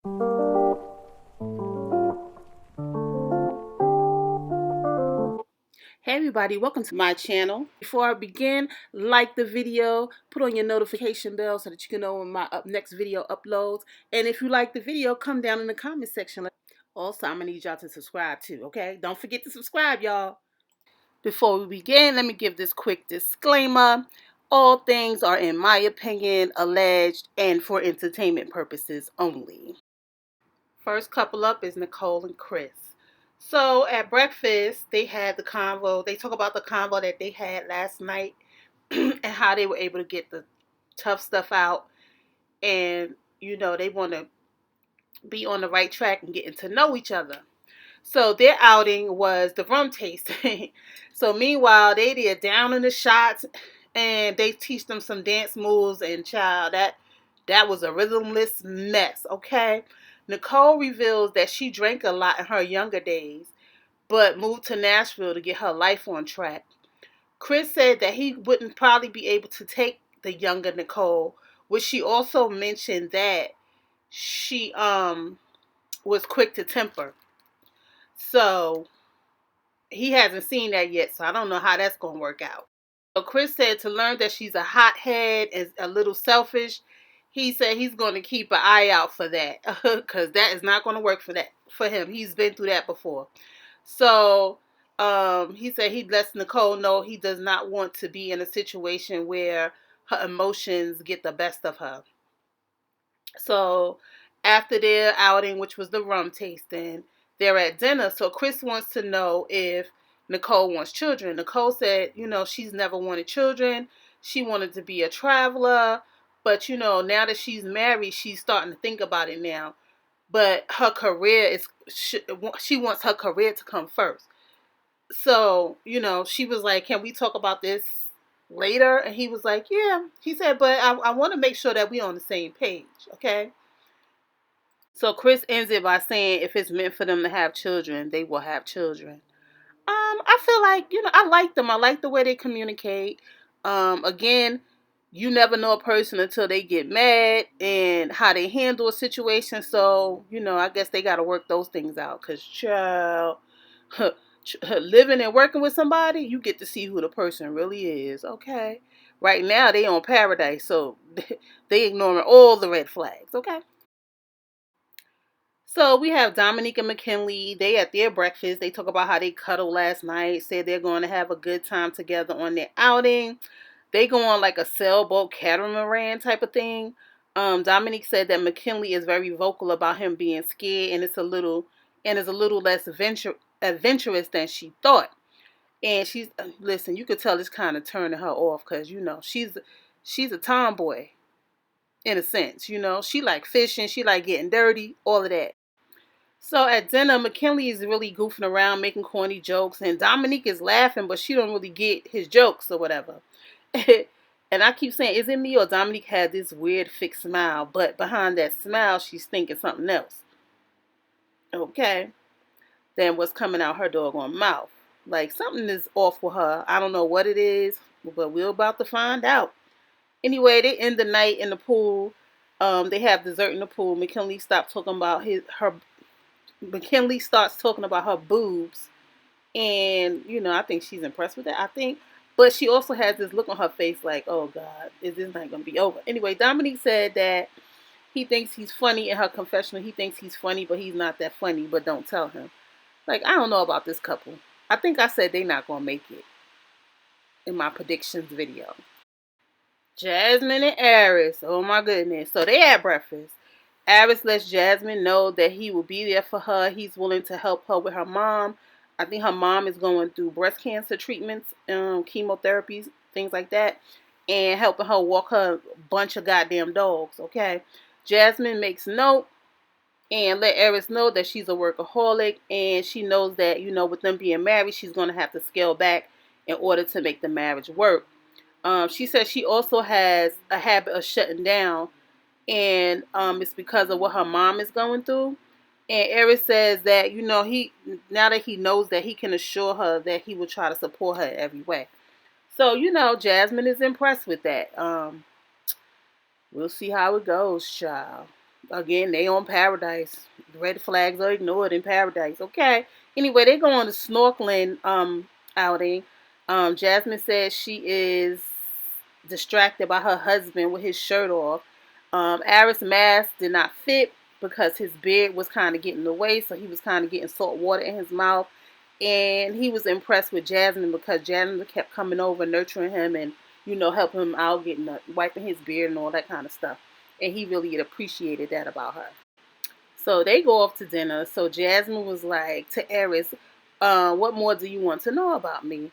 Hey everybody, welcome to my channel. Before I begin, like the video, put on your notification bell so that you can know when my next video uploads. And if you like the video, come down in the comment section. Also, I'm going to need y'all to subscribe too, okay? Don't forget to subscribe, y'all. Before we begin, let me give this quick disclaimer. All things are, in my opinion, alleged and for entertainment purposes only. First couple up is Nicole and Chris. So at breakfast, they had the convo. They talk about the convo that they had last night and how they were able to get the tough stuff out. And, they want to be on the right track and getting to know each other. So their outing was the rum tasting. So meanwhile, they're down in the shots and they teach them some dance moves. And child, that was a rhythmless mess, okay? Nicole reveals that she drank a lot in her younger days, but moved to Nashville to get her life on track. Chris said that he wouldn't probably be able to take the younger Nicole, which she also mentioned that she was quick to temper. So he hasn't seen that yet, so I don't know how that's going to work out. So Chris said to learn that she's a hothead and a little selfish, he said he's going to keep an eye out for that because that is not going to work for him. He's been through that before. So he said he lets Nicole know he does not want to be in a situation where her emotions get the best of her. So after their outing, which was the rum tasting, they're at dinner. So Chris wants to know if Nicole wants children. Nicole said, she's never wanted children. She wanted to be a traveler. But, now that she's married, she's starting to think about it now. But her career she wants her career to come first. So, she was like, can we talk about this later? And he was like, yeah. He said, but I want to make sure that we're on the same page, okay? So Chris ends it by saying if it's meant for them to have children, they will have children. I feel like, I like them. I like the way they communicate. Again, you never know a person until they get mad and how they handle a situation. So, I guess they got to work those things out. Because, child, living and working with somebody, you get to see who the person really is. Okay. Right now, they on paradise. So, they ignoring all the red flags. Okay. So we have Dominique and McKinley. They at their breakfast. They talk about how they cuddled last night. Said they're going to have a good time together on their outing. They go on like a sailboat catamaran type of thing. Dominique said that McKinley is very vocal about him being scared, and it's a little less adventurous than she thought. And she's listen. You could tell it's kind of turning her off because she's a tomboy in a sense. She like fishing. She like getting dirty. All of that. So at dinner, McKinley is really goofing around, making corny jokes, and Dominique is laughing, but she don't really get his jokes or whatever. And I keep saying, is it me or Dominique had this weird fixed smile, but behind that smile, she's thinking something else. Okay. Then what's coming out her doggone mouth? Like something is off with her. I don't know what it is, but we're about to find out. Anyway, they end the night in the pool. They have dessert in the pool. McKinley starts talking about her boobs, and I think she's impressed with that. I think, but she also has this look on her face like, "Oh God, is this not going to be over?" Anyway, Dominique said that he thinks he's funny in her confessional. He thinks he's funny, but he's not that funny. But don't tell him. Like I don't know about this couple. I think I said they're not going to make it in my predictions video. Jasmine and Aris. Oh my goodness. So they had breakfast. Aris lets Jasmine know that he will be there for her. He's willing to help her with her mom. I think her mom is going through breast cancer treatments, chemotherapies, things like that, and helping her walk her bunch of goddamn dogs, okay? Jasmine makes note and let Aris know that she's a workaholic, and she knows that, with them being married, she's going to have to scale back in order to make the marriage work. She says she also has a habit of shutting down, and it's because of what her mom is going through. And Eric says that he now that he knows that he can assure her that he will try to support her in every way. So Jasmine is impressed with that. We'll see how it goes, child. Again, they on Paradise. Red flags are ignored in Paradise. Okay. Anyway, they go on a snorkeling outing. Jasmine says she is distracted by her husband with his shirt off. Aris' mask did not fit because his beard was kind of getting in the way, so he was kind of getting salt water in his mouth. And he was impressed with Jasmine because Jasmine kept coming over, nurturing him, and helping him out, wiping his beard and all that kind of stuff. And he really appreciated that about her. So they go off to dinner. So Jasmine was like to Aris, "What more do you want to know about me?"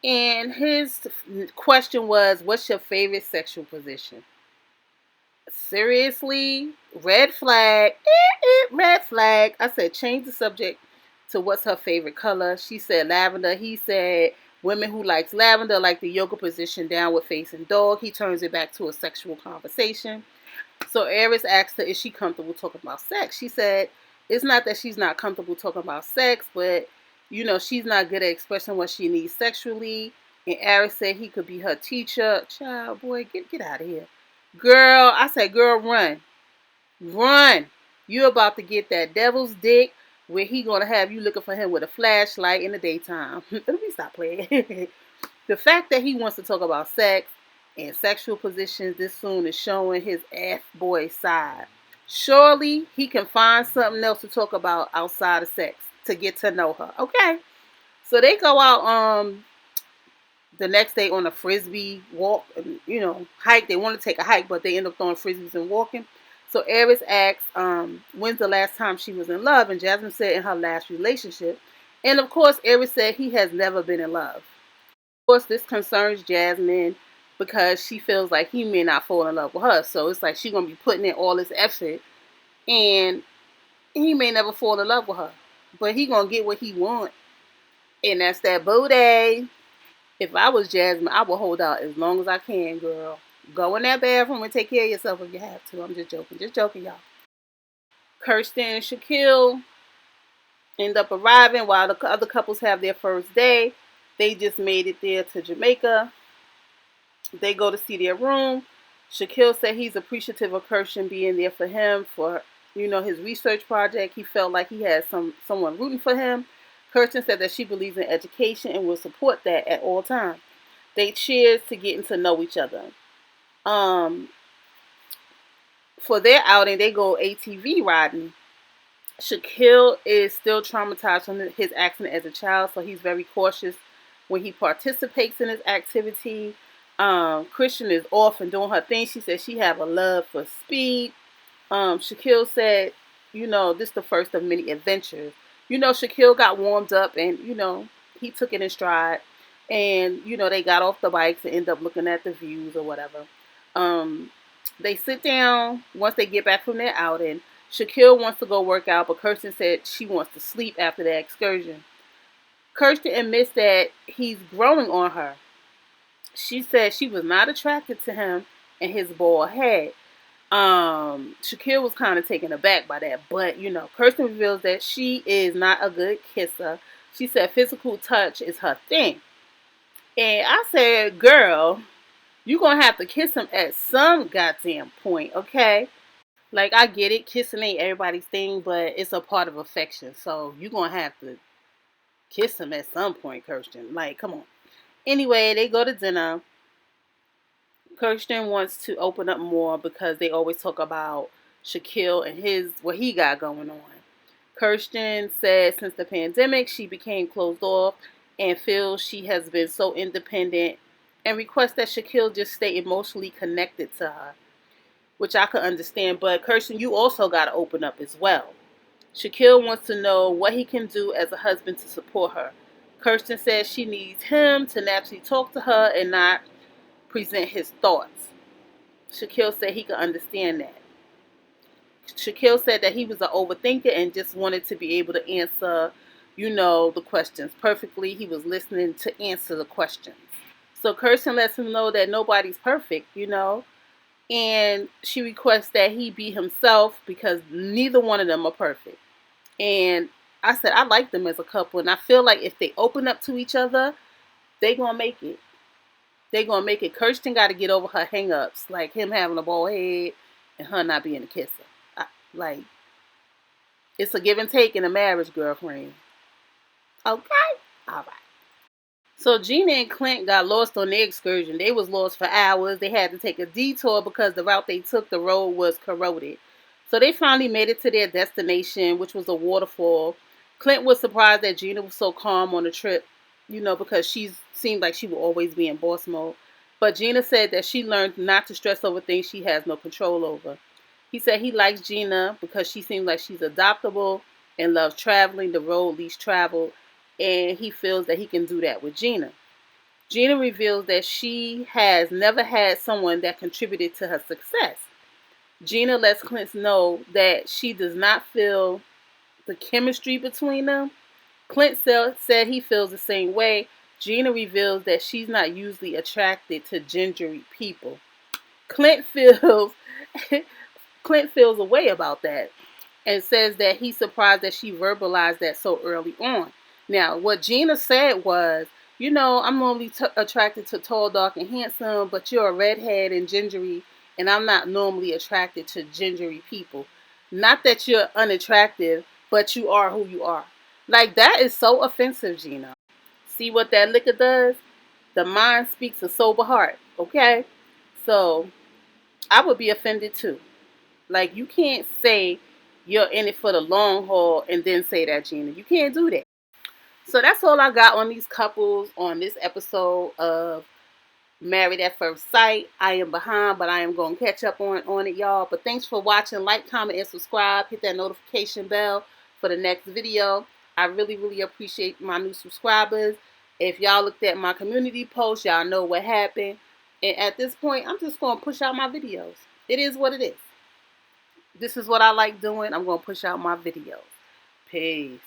And his question was, "What's your favorite sexual position?" Seriously, red flag, red flag. I said, change the subject to what's her favorite color. She said lavender. He said women who likes lavender like the yoga position, downward facing dog. He turns it back to a sexual conversation. So Aris asked her, is she comfortable talking about sex? She said, it's not that she's not comfortable talking about sex, but, she's not good at expressing what she needs sexually. And Aris said he could be her teacher. Child, boy, get out of here. Girl, I said, girl, run. Run. You about to get that devil's dick where he going to have you looking for him with a flashlight in the daytime. Let me stop playing. The fact that he wants to talk about sex and sexual positions this soon is showing his F-boy side. Surely he can find something else to talk about outside of sex to get to know her. Okay. So they go out the next day on a frisbee walk, hike. They want to take a hike, but they end up throwing frisbees and walking. So Aris asks, when's the last time she was in love? And Jasmine said in her last relationship. And of course, Aris said he has never been in love. Of course, this concerns Jasmine because she feels like he may not fall in love with her. So it's like she's going to be putting in all this effort and he may never fall in love with her. But he going to get what he wants. And that's that booty. If I was Jasmine, I would hold out as long as I can, girl. Go in that bathroom and take care of yourself if you have to. I'm just joking. Just joking, y'all. Kirsten and Shaquille end up arriving while the other couples have their first day. They just made it there to Jamaica. They go to see their room. Shaquille said he's appreciative of Kirsten being there for him for, his research project. He felt like he had someone rooting for him. Kirsten said that she believes in education and will support that at all times. They cheers to getting to know each other. For their outing, they go ATV riding. Shaquille is still traumatized from his accident as a child, so he's very cautious when he participates in his activity. Christian is off and doing her thing. She said she have a love for speed. Shaquille said, this is the first of many adventures. Shaquille got warmed up and, he took it in stride. And, they got off the bikes and end up looking at the views or whatever. They sit down once they get back from their outing. Shaquille wants to go work out, but Kirsten said she wants to sleep after the excursion. Kirsten admits that he's growing on her. She said she was not attracted to him and his bald head. Shaquille was kind of taken aback by that, but Kirsten reveals that she is not a good kisser. She said physical touch is her thing. And I said, girl, you're going to have to kiss him at some goddamn point, okay? Like, I get it, kissing ain't everybody's thing, but it's a part of affection, so you're going to have to kiss him at some point, Kirsten. Like, come on. Anyway, they go to dinner. Kirsten wants to open up more because they always talk about Shaquille and what he got going on. Kirsten said since the pandemic, she became closed off and feels she has been so independent and requests that Shaquille just stay emotionally connected to her, which I could understand. But Kirsten, you also got to open up as well. Shaquille wants to know what he can do as a husband to support her. Kirsten says she needs him to naturally talk to her and not present his thoughts. Shaquille said he could understand that. Shaquille said that he was an overthinker and just wanted to be able to answer, the questions perfectly. He was listening to answer the questions. So Kirsten lets him know that nobody's perfect, and she requests that he be himself because neither one of them are perfect. And I said, I like them as a couple, and I feel like if they open up to each other, they gonna make it. They gonna make it. Kirsten got to get over her hang-ups, like him having a bald head and her not being a kisser. Like, it's a give and take in a marriage, girlfriend. Okay? Alright. So Gina and Clint got lost on their excursion. They was lost for hours. They had to take a detour because the route they took, the road was corroded. So they finally made it to their destination, which was a waterfall. Clint was surprised that Gina was so calm on the trip, because she seemed like she would always be in boss mode. But Gina said that she learned not to stress over things she has no control over. He said he likes Gina because she seems like she's adoptable and loves traveling the road least traveled, and he feels that he can do that with Gina. Gina reveals that she has never had someone that contributed to her success. Gina lets Clint know that she does not feel the chemistry between them. Clint said he feels the same way. Gina reveals that she's not usually attracted to gingery people. Clint feels Clint feels a way about that and says that he's surprised that she verbalized that so early on. Now, what Gina said was, I'm normally attracted to tall, dark, and handsome, but you're a redhead and gingery, and I'm not normally attracted to gingery people. Not that you're unattractive, but you are who you are. Like, that is so offensive, Gina. See what that liquor does? The mind speaks a sober heart, okay? So, I would be offended too. Like, you can't say you're in it for the long haul and then say that, Gina. You can't do that. So that's all I got on these couples on this episode of Married at First Sight. I am behind, but I am going to catch up on it, y'all. But thanks for watching. Like, comment, and subscribe. Hit that notification bell for the next video. I really, really appreciate my new subscribers. If y'all looked at my community post, y'all know what happened. And at this point, I'm just going to push out my videos. It is what it is. This is what I like doing. I'm going to push out my videos. Peace.